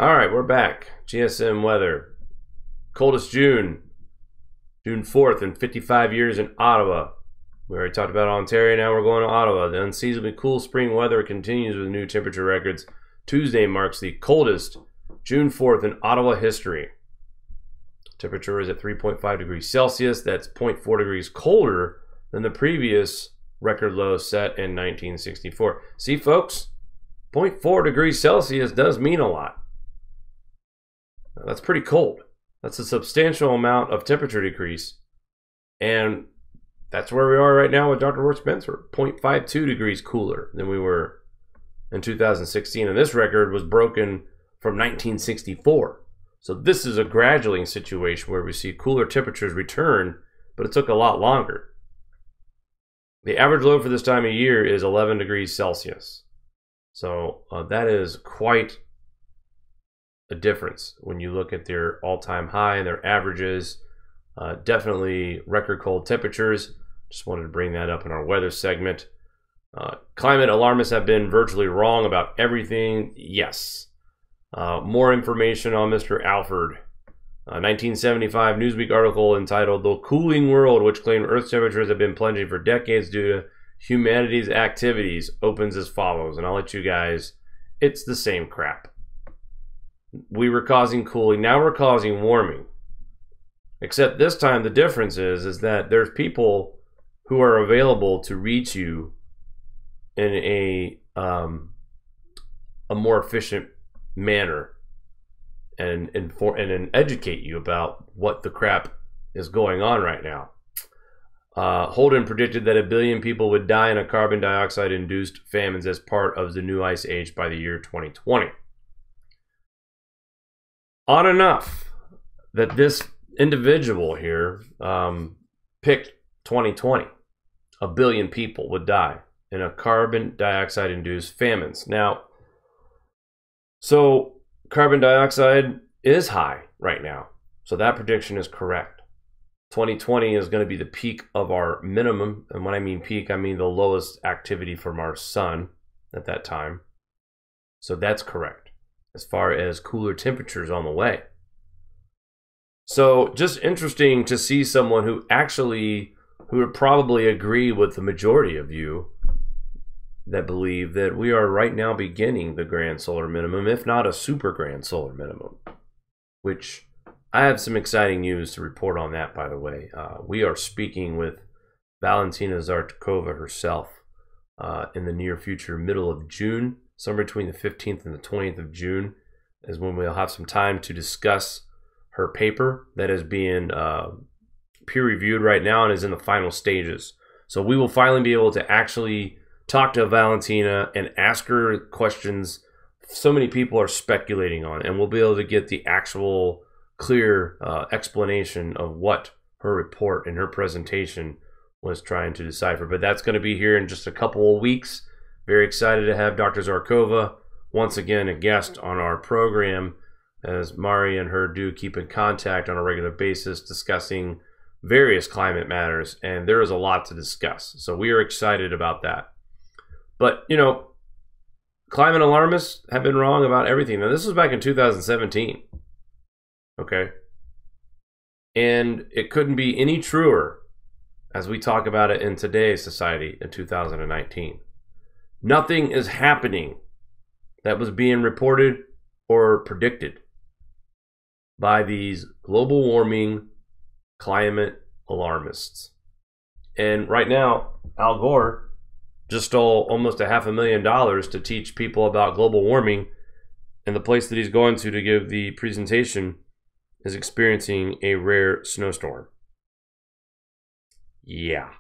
All right, we're back. GSM weather. Coldest June 4th in 55 years in Ottawa. We already talked about Ontario, now we're going to Ottawa. The unseasonably cool spring weather continues with new temperature records. Tuesday marks the coldest June 4th in Ottawa history. Temperature is at 3.5 degrees Celsius. That's 0.4 degrees colder than the previous record low set in 1964. See, folks, 0.4 degrees Celsius does mean a lot. That's pretty cold. That's a substantial amount of temperature decrease. And that's where we are right now with Dr. Roy Spencer, 0.52 degrees cooler than we were in 2016. And this record was broken from 1964. So this is a graduating situation where we see cooler temperatures return, but it took a lot longer. The average low for this time of year is 11 degrees Celsius. So that is quite a difference when you look at their all-time high and their averages. Definitely record cold temperatures. Just wanted to bring that up in our weather segment. Climate alarmists have been virtually wrong about everything. Yes. More information on Mr. Alford. 1975 Newsweek article entitled "The Cooling World," which claimed Earth's temperatures have been plunging for decades due to humanity's activities, opens as follows. And I'll let you guys, it's the same crap. We were causing cooling, now we're causing warming. Except this time the difference is that there's people who are available to reach you in a more efficient manner and educate you about what the crap is going on right now. Holden predicted that 1 billion people would die in a carbon dioxide induced famines as part of the new ice age by the year 2020. Odd enough that this individual here picked 2020. 1 billion people would die in a carbon dioxide induced famines. Now, so carbon dioxide is high right now. So that prediction is correct. 2020 is going to be the peak of our minimum. And when I mean peak, I mean the lowest activity from our sun at that time. So that's correct as far as cooler temperatures on the way. So just interesting to see someone who would probably agree with the majority of you that believe that we are right now beginning the grand solar minimum, if not a super grand solar minimum, which I have some exciting news to report on that, by the way. We are speaking with Valentina Zartkova herself in the near future, middle of June, somewhere between the 15th and the 20th of June is when we'll have some time to discuss her paper that is being peer-reviewed right now and is in the final stages. So we will finally be able to actually talk to Valentina and ask her questions so many people are speculating on, and we'll be able to get the actual clear explanation of what her report and her presentation was trying to decipher. But that's going to be here in just a couple of weeks. Very excited to have Dr. Zartkova once again a guest on our program, as Mari and her do keep in contact on a regular basis discussing various climate matters, and there is a lot to discuss. So we are excited about that. But, you know, climate alarmists have been wrong about everything. Now, this was back in 2017. Okay? And it couldn't be any truer as we talk about it in today's society in 2019. Nothing is happening that was being reported or predicted by these global warming climate alarmists. And right now, Al Gore just stole almost $500,000 to teach people about global warming, and the place that he's going to give the presentation is experiencing a rare snowstorm. Yeah.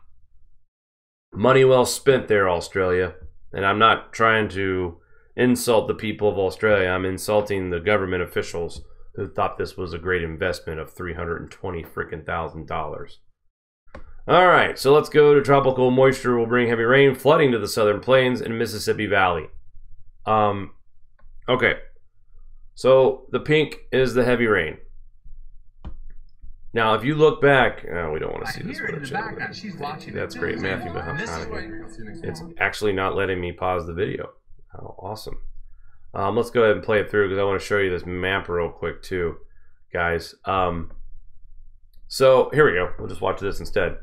Money well spent there, Australia. And I'm not trying to insult the people of Australia. I'm insulting the government officials who thought this was a great investment of $320,000. All right, so let's go to tropical moisture will bring heavy rain, flooding to the southern plains and Mississippi Valley. Okay, so the pink is the heavy rain. Now, if you look back, we don't want to see this. She's watching. That's great, Matthew. But it's actually not letting me pause the video. How awesome. Let's go ahead and play it through because I want to show you this map real quick too, guys. So here we go. We'll just watch this instead.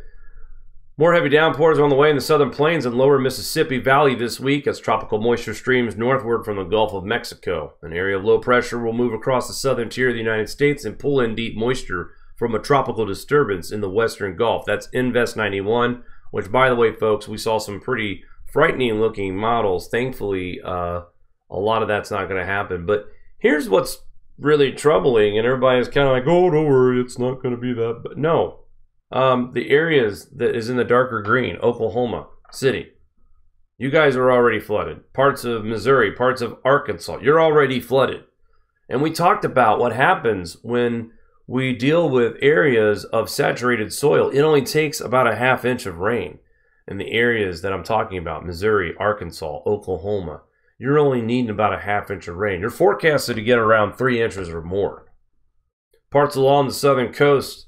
More heavy downpours on the way in the southern plains and lower Mississippi Valley this week as tropical moisture streams northward from the Gulf of Mexico. An area of low pressure will move across the southern tier of the United States and pull in deep moisture from a tropical disturbance in the western Gulf. That's Invest 91, which, by the way, folks, we saw some pretty frightening looking models. Thankfully, a lot of that's not going to happen. But here's what's really troubling, and everybody's kind of like, oh, don't worry, it's not going to be that. But no. The areas that is in the darker green, Oklahoma City, you guys are already flooded. Parts of Missouri, parts of Arkansas, you're already flooded. And we talked about what happens when we deal with areas of saturated soil. It only takes about a ½ inch of rain in the areas that I'm talking about, Missouri, Arkansas, Oklahoma. You're only needing about a ½ inch of rain. You're forecasted to get around 3 inches or more. Parts along the southern coast,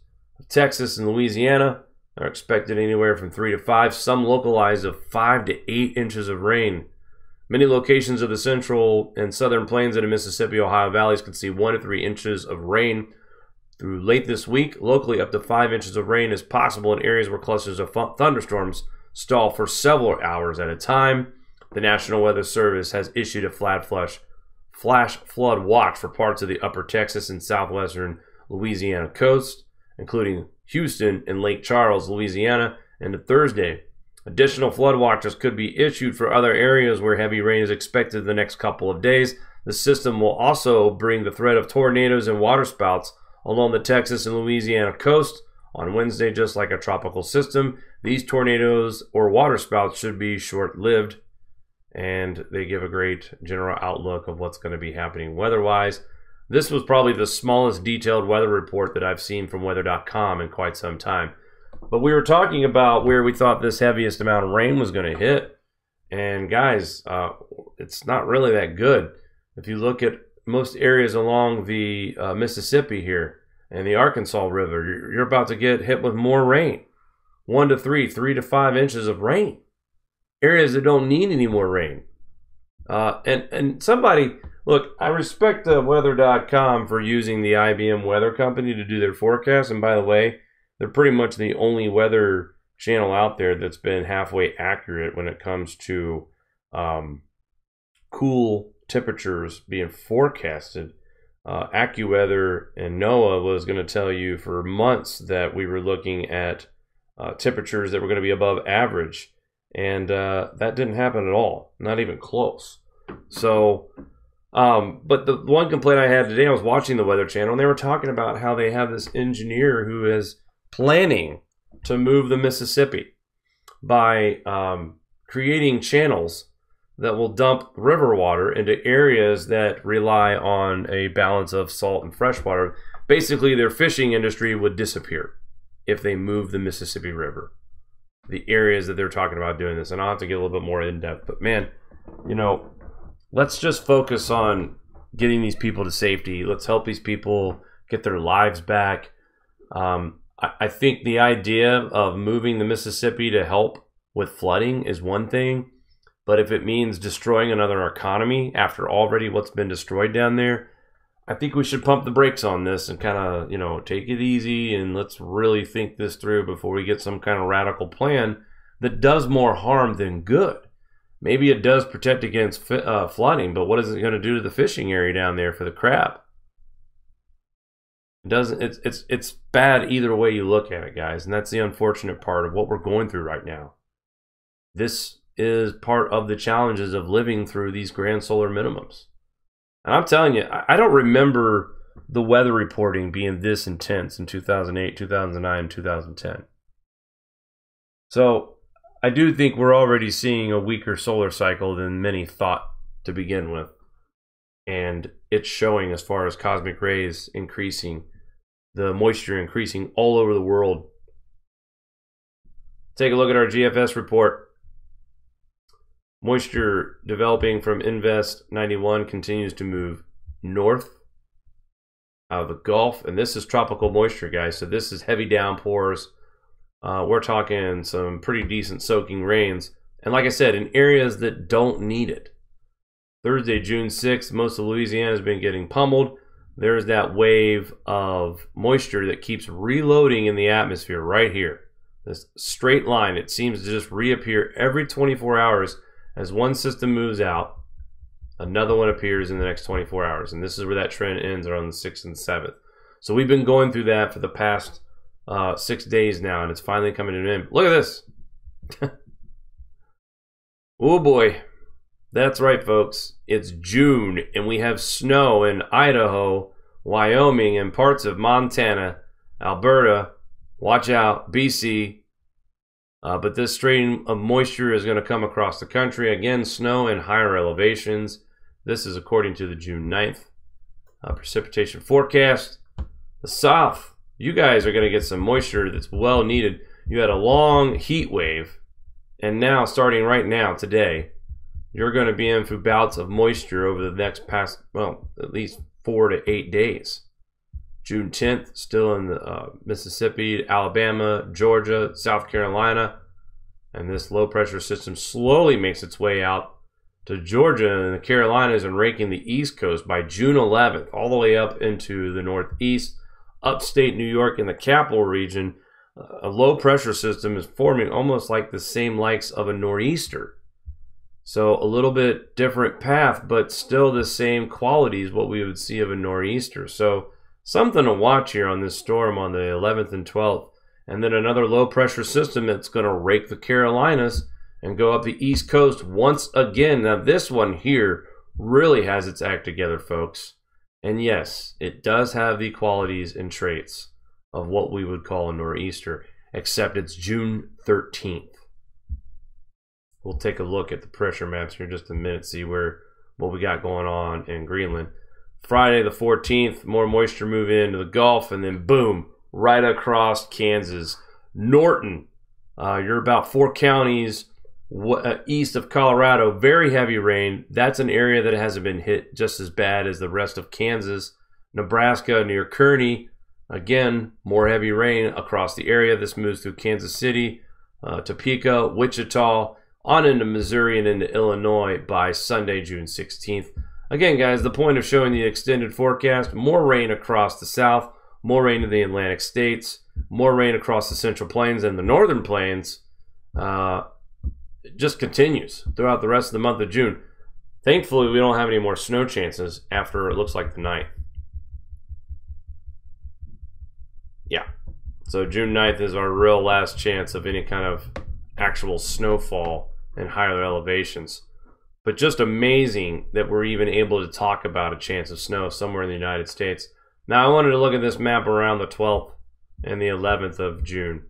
Texas and Louisiana are expected anywhere from 3 to 5, some localized of 5 to 8 inches of rain. Many locations of the central and southern plains and the Mississippi, Ohio valleys could see 1 to 3 inches of rain through late this week. Locally, up to 5 inches of rain is possible in areas where clusters of thunderstorms stall for several hours at a time. The National Weather Service has issued a flash flood watch for parts of the upper Texas and southwestern Louisiana coast, including Houston and Lake Charles, Louisiana, into Thursday. Additional flood watches could be issued for other areas where heavy rain is expected in the next couple of days. The system will also bring the threat of tornadoes and waterspouts along the Texas and Louisiana coast on Wednesday, just like a tropical system. These tornadoes or waterspouts should be short-lived, and they give a great general outlook of what's going to be happening weather-wise. This was probably the smallest detailed weather report that I've seen from weather.com in quite some time. But we were talking about where we thought this heaviest amount of rain was going to hit. And guys, it's not really that good. If you look at most areas along the Mississippi here and the Arkansas River, you're about to get hit with more rain. 1 to 3, 3 to 5 inches of rain. Areas that don't need any more rain. And somebody... Look, I respect weather.com for using the IBM weather company to do their forecast. And by the way, they're pretty much the only weather channel out there that's been halfway accurate when it comes to cool temperatures being forecasted. AccuWeather and NOAA was going to tell you for months that we were looking at temperatures that were going to be above average. And that didn't happen at all, not even close. So... but the one complaint I had today, I was watching the Weather Channel, and they were talking about how they have this engineer who is planning to move the Mississippi by creating channels that will dump river water into areas that rely on a balance of salt and fresh water. Basically, their fishing industry would disappear if they move the Mississippi River. The areas that they're talking about doing this, and I'll have to get a little bit more in depth. But man, you know, let's just focus on getting these people to safety. Let's help these people get their lives back. I think the idea of moving the Mississippi to help with flooding is one thing, but if it means destroying another economy after already what's been destroyed down there, I think we should pump the brakes on this and kind of, you know, take it easy and let's really think this through before we get some kind of radical plan that does more harm than good. Maybe it does protect against flooding, but what is it going to do to the fishing area down there for the crab? It doesn't. It's bad either way you look at it, guys, and that's the unfortunate part of what we're going through right now. This is part of the challenges of living through these grand solar minimums. And I'm telling you, I don't remember the weather reporting being this intense in 2008, 2009, 2010. So I do think we're already seeing a weaker solar cycle than many thought to begin with. And it's showing as far as cosmic rays increasing, the moisture increasing all over the world. Take a look at our GFS report. Moisture developing from Invest 91 continues to move north out of the Gulf. And this is tropical moisture, guys. So this is heavy downpours. We're talking some pretty decent soaking rains. And like I said, in areas that don't need it. Thursday, June 6th, most of Louisiana has been getting pummeled. There's that wave of moisture that keeps reloading in the atmosphere right here. This straight line, it seems to just reappear every 24 hours as one system moves out. Another one appears in the next 24 hours. And this is where that trend ends around the 6th and 7th. So we've been going through that for the past 6 days now, and it's finally coming to an end. Look at this. Oh boy. That's right, folks. It's June, and we have snow in Idaho, Wyoming, and parts of Montana, Alberta, watch out, BC. But this stream of moisture is going to come across the country. Again, snow in higher elevations. This is according to the June 9th precipitation forecast. The South, you guys are going to get some moisture that's well needed. You had a long heat wave, and now, starting right now, today, you're going to be in for bouts of moisture over the next at least 4 to 8 days. June 10th, still in Mississippi, Alabama, Georgia, South Carolina. And this low pressure system slowly makes its way out to Georgia and the Carolinas and raking the East Coast by June 11th, all the way up into the Northeast, upstate New York in the capital region. A low pressure system is forming almost like the same likes of a nor'easter. So a little bit different path, but still the same qualities what we would see of a nor'easter. So something to watch here on this storm on the 11th and 12th. And then another low pressure system that's going to rake the Carolinas and go up the East Coast once again. Now this one here really has its act together, folks. And yes, it does have the qualities and traits of what we would call a nor'easter, except it's June 13th. We'll take a look at the pressure maps here in just a minute, see what we got going on in Greenland. Friday the 14th, more moisture move into the Gulf, and then boom, right across Kansas. Norton, you're about 4 counties east of Colorado, very heavy rain. That's an area that hasn't been hit just as bad as the rest of Kansas. Nebraska near Kearney, again, more heavy rain across the area. This moves through Kansas City, Topeka, Wichita, on into Missouri and into Illinois by Sunday, June 16th. Again, guys, the point of showing the extended forecast, more rain across the South, more rain in the Atlantic states, more rain across the Central Plains and the Northern Plains. It just continues throughout the rest of the month of June. Thankfully, we don't have any more snow chances after it looks like the 9th. Yeah, so June 9th is our real last chance of any kind of actual snowfall in higher elevations. But just amazing that we're even able to talk about a chance of snow somewhere in the United States. Now I wanted to look at this map around the 12th and the 11th of June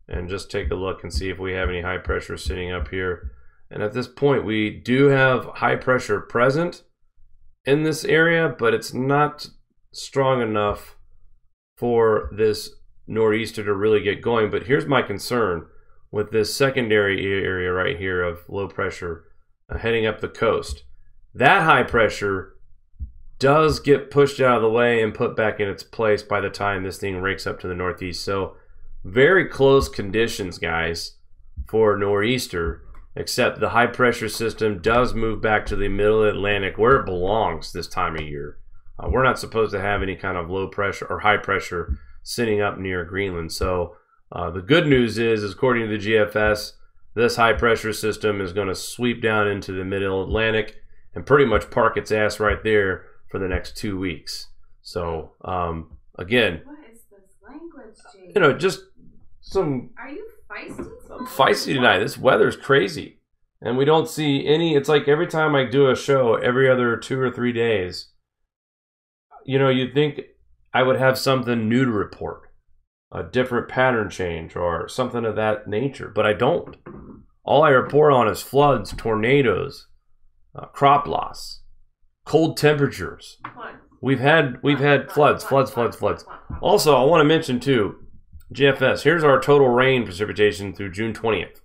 and just take a look and see if we have any high pressure sitting up here. And at this point we do have high pressure present in this area, but it's not strong enough for this nor'easter to really get going. But here's my concern with this secondary area right here of low pressure heading up the coast. That high pressure does get pushed out of the way and put back in its place by the time this thing rakes up to the northeast. So very close conditions, guys, for nor'easter, except the high pressure system does move back to the middle Atlantic where it belongs this time of year. We're not supposed to have any kind of low pressure or high pressure sitting up near Greenland. So the good news is, according to the GFS, this high pressure system is going to sweep down into the middle Atlantic and pretty much park its ass right there for the next 2 weeks. So again, what is this language, Jake? You know, just some. Are you feisty? I'm feisty tonight. This weather's crazy, and we don't see any. It's like every time I do a show, every other 2 or 3 days, you know, you'd think I would have something new to report. A different pattern change or something of that nature, but I don't. All I report on is floods, tornadoes, crop loss, cold temperatures. We've had floods. Also, I want to mention too, GFS. Here's our total rain precipitation through June 20th.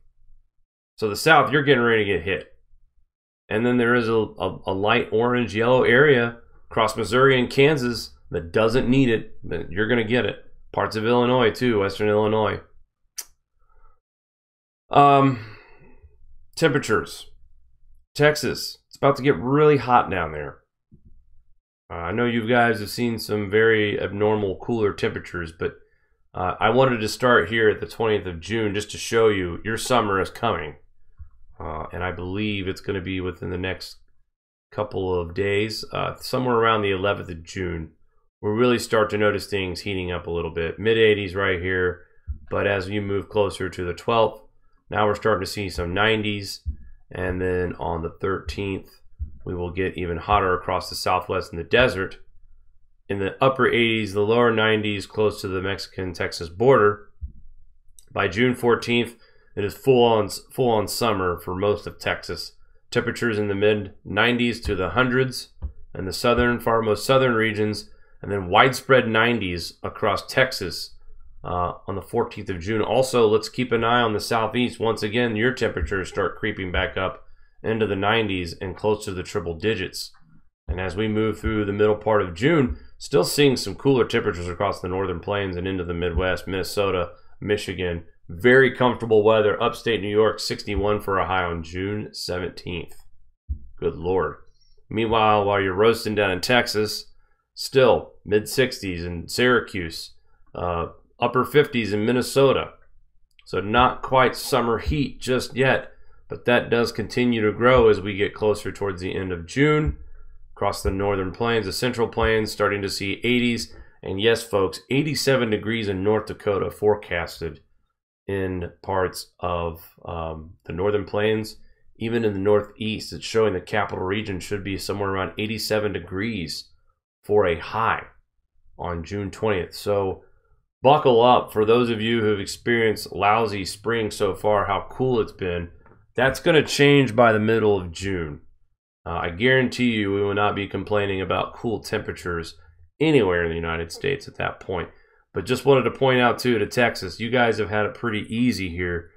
So the South, you're getting ready to get hit, and then there is a light orange yellow area across Missouri and Kansas that doesn't need it, but you're going to get it. Parts of Illinois too, western Illinois. Temperatures. Texas, it's about to get really hot down there. I know you guys have seen some very abnormal cooler temperatures, but I wanted to start here at the 20th of June just to show you your summer is coming. And I believe it's going to be within the next couple of days, somewhere around the 11th of June. We'll really start to notice things heating up a little bit. Mid-80s right here, but as you move closer to the 12th, now we're starting to see some 90s, and then on the 13th, we will get even hotter across the southwest in the desert. In the upper 80s, the lower 90s, close to the Mexican-Texas border. By June 14th, it is full-on summer for most of Texas. Temperatures in the mid-90s to the hundreds in the most southern regions, and then widespread 90s across Texas on the 14th of June. Also, let's keep an eye on the southeast. Once again, your temperatures start creeping back up into the 90s and close to the triple digits. And as we move through the middle part of June, still seeing some cooler temperatures across the northern plains and into the Midwest, Minnesota, Michigan. Very comfortable weather. Upstate New York, 61 for a high on June 17th. Good Lord. Meanwhile, while you're roasting down in Texas, still mid-60s in Syracuse, upper 50s in Minnesota. So not quite summer heat just yet, but that does continue to grow as we get closer towards the end of June. Across the northern plains, the central plains, starting to see 80s. And yes, folks, 87 degrees in North Dakota forecasted in parts of the northern plains. Even in the northeast, it's showing the capital region should be somewhere around 87 degrees for a high on June 20th. So buckle up for those of you who have experienced lousy spring so far, how cool it's been. That's going to change by the middle of June. I guarantee you we will not be complaining about cool temperatures anywhere in the United States at that point. But just wanted to point out too to Texas, you guys have had it pretty easy here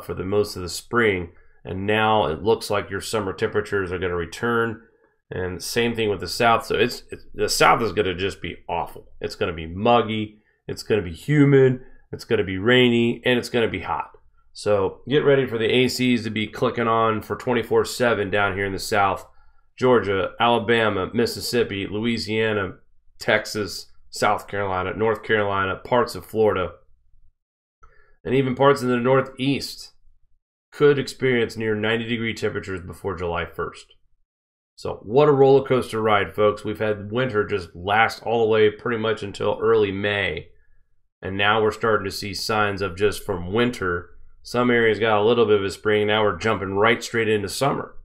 for the most of the spring. And now it looks like your summer temperatures are going to return. And same thing with the South. So the South is going to just be awful. It's going to be muggy. It's going to be humid. It's going to be rainy. And it's going to be hot. So get ready for the ACs to be clicking on for 24/7 down here in the South. Georgia, Alabama, Mississippi, Louisiana, Texas, South Carolina, North Carolina, parts of Florida, and even parts of the Northeast could experience near 90-degree temperatures before July 1st. So what a roller coaster ride, folks. We've had winter just last all the way pretty much until early May. And now we're starting to see signs of just from winter. Some areas got a little bit of a spring. Now we're jumping right straight into summer.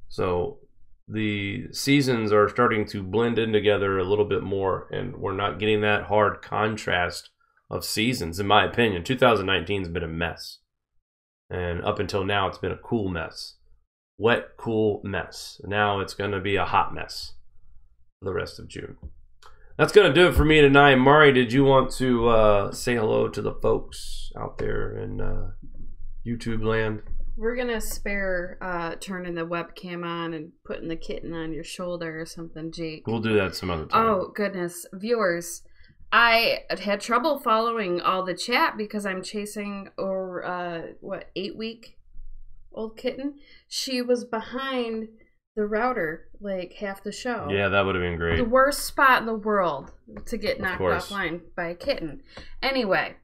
So the seasons are starting to blend in together a little bit more, and we're not getting that hard contrast of seasons, in my opinion. 2019 has been a mess. And up until now, it's been a cool mess. Wet, cool mess. Now it's going to be a hot mess for the rest of June. That's going to do it for me tonight. Mari, did you want to say hello to the folks out there in YouTube land? We're going to spare turning the webcam on and putting the kitten on your shoulder or something, Jake. We'll do that some other time. Oh, goodness. Viewers, I had trouble following all the chat because I'm chasing our, 8-week-old kitten. She was behind the router like half the show. Yeah, that would have been great. The worst spot in the world to get knocked offline by a kitten. Anyway,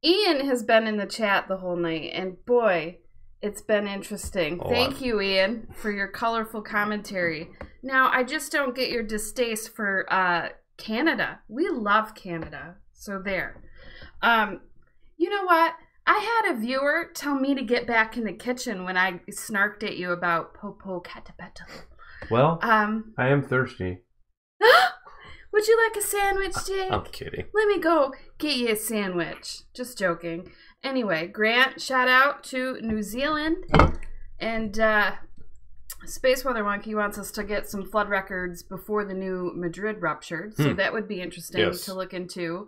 Ian has been in the chat the whole night, and boy, it's been interesting. Thank you, Ian, for your colorful commentary. Now, I just don't get your distaste for Canada. We love Canada. So there. You know what? I had a viewer tell me to get back in the kitchen when I snarked at you about Popo Catapetal. Well, I am thirsty. Would you like a sandwich, Jake? I'm kidding. Let me go get you a sandwich. Just joking. Anyway, Grant, shout out to New Zealand. And Space Weather Monkey wants us to get some flood records before the new Madrid ruptured. So that would be interesting to look into.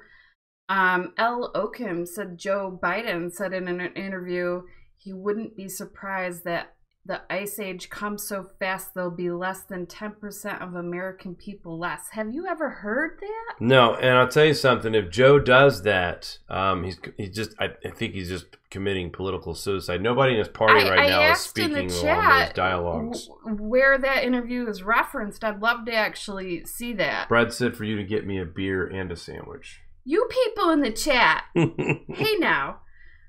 L. Oakham said Joe Biden said in an interview he wouldn't be surprised that the ice age comes so fast there'll be less than 10% of American people less. Have you ever heard that? No, and I'll tell you something. If Joe does that, I think he's just committing political suicide. Nobody in his party right now is speaking along those dialogues. Where that interview is referenced, I'd love to actually see that. Brad said for you to get me a beer and a sandwich. You people in the chat. Hey now,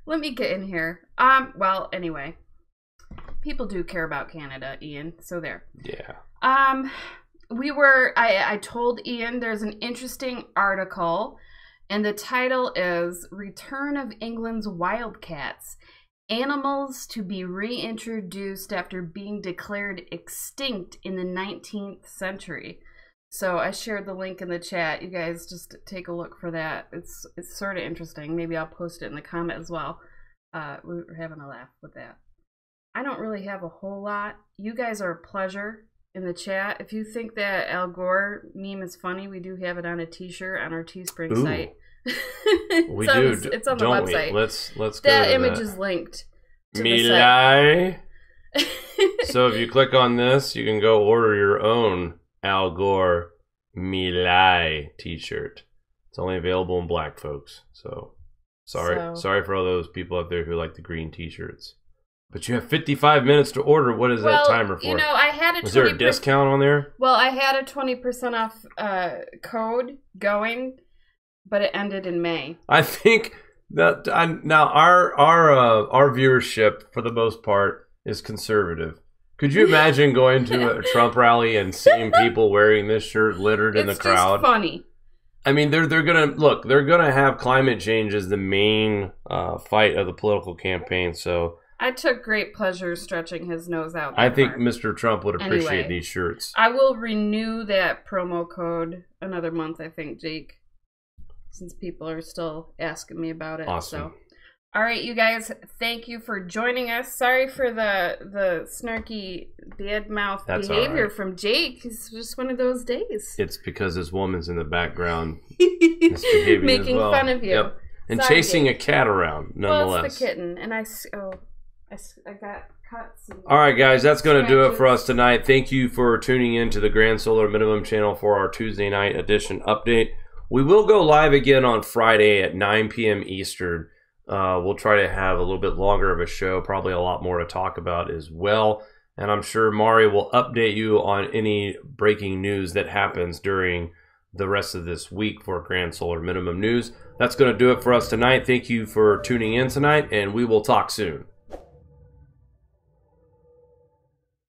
let me get in here. Well, anyway. People do care about Canada, Ian, so there. Yeah. I told Ian there's an interesting article, and the title is Return of England's Wildcats. Animals to be reintroduced after being declared extinct in the 19th century. So I shared the link in the chat. You guys just take a look for that. It's sort of interesting. Maybe I'll post it in the comment as well. We were having a laugh with that. I don't really have a whole lot. You guys are a pleasure in the chat. If you think that Al Gore meme is funny, we do have it on a t-shirt on our Teespring site. We do. It's on the website. Let's go that to image that. is linked to Me the lie. site. So if you click on this, you can go order your own Al Gore Me Lie t-shirt. It's only available in black, folks. So sorry for all those people out there who like the green t-shirts. But you have 55 minutes to order. What is that timer for? You know, I had a Was there a discount on there? Well, I had a 20% off code going, but it ended in May. I think that now our viewership for the most part is conservative. Could you imagine going to a Trump rally and seeing people wearing this shirt littered in the crowd? It's just funny. I mean, they're gonna have climate change as the main fight of the political campaign. So I took great pleasure stretching his nose out. I think Mr. Trump would appreciate these shirts. I will renew that promo code another month, I think, Jake, since people are still asking me about it. Awesome. So. All right, you guys, thank you for joining us. Sorry for the snarky bad mouth behavior from Jake. It's just one of those days. It's because this woman's in the background misbehaving making as well. Fun of you. Yep. And sorry, chasing Jake. a cat around, nonetheless. Well, it's the kitten, and I got cuts. All right, guys, that's going to do it for us tonight. Thank you for tuning in to the Grand Solar Minimum channel for our Tuesday night edition update. We will go live again on Friday at 9 p.m. Eastern. We'll try to have a little bit longer of a show, probably a lot more to talk about as well. And I'm sure Mari will update you on any breaking news that happens during the rest of this week for Grand Solar Minimum News. That's going to do it for us tonight. Thank you for tuning in tonight, and we will talk soon.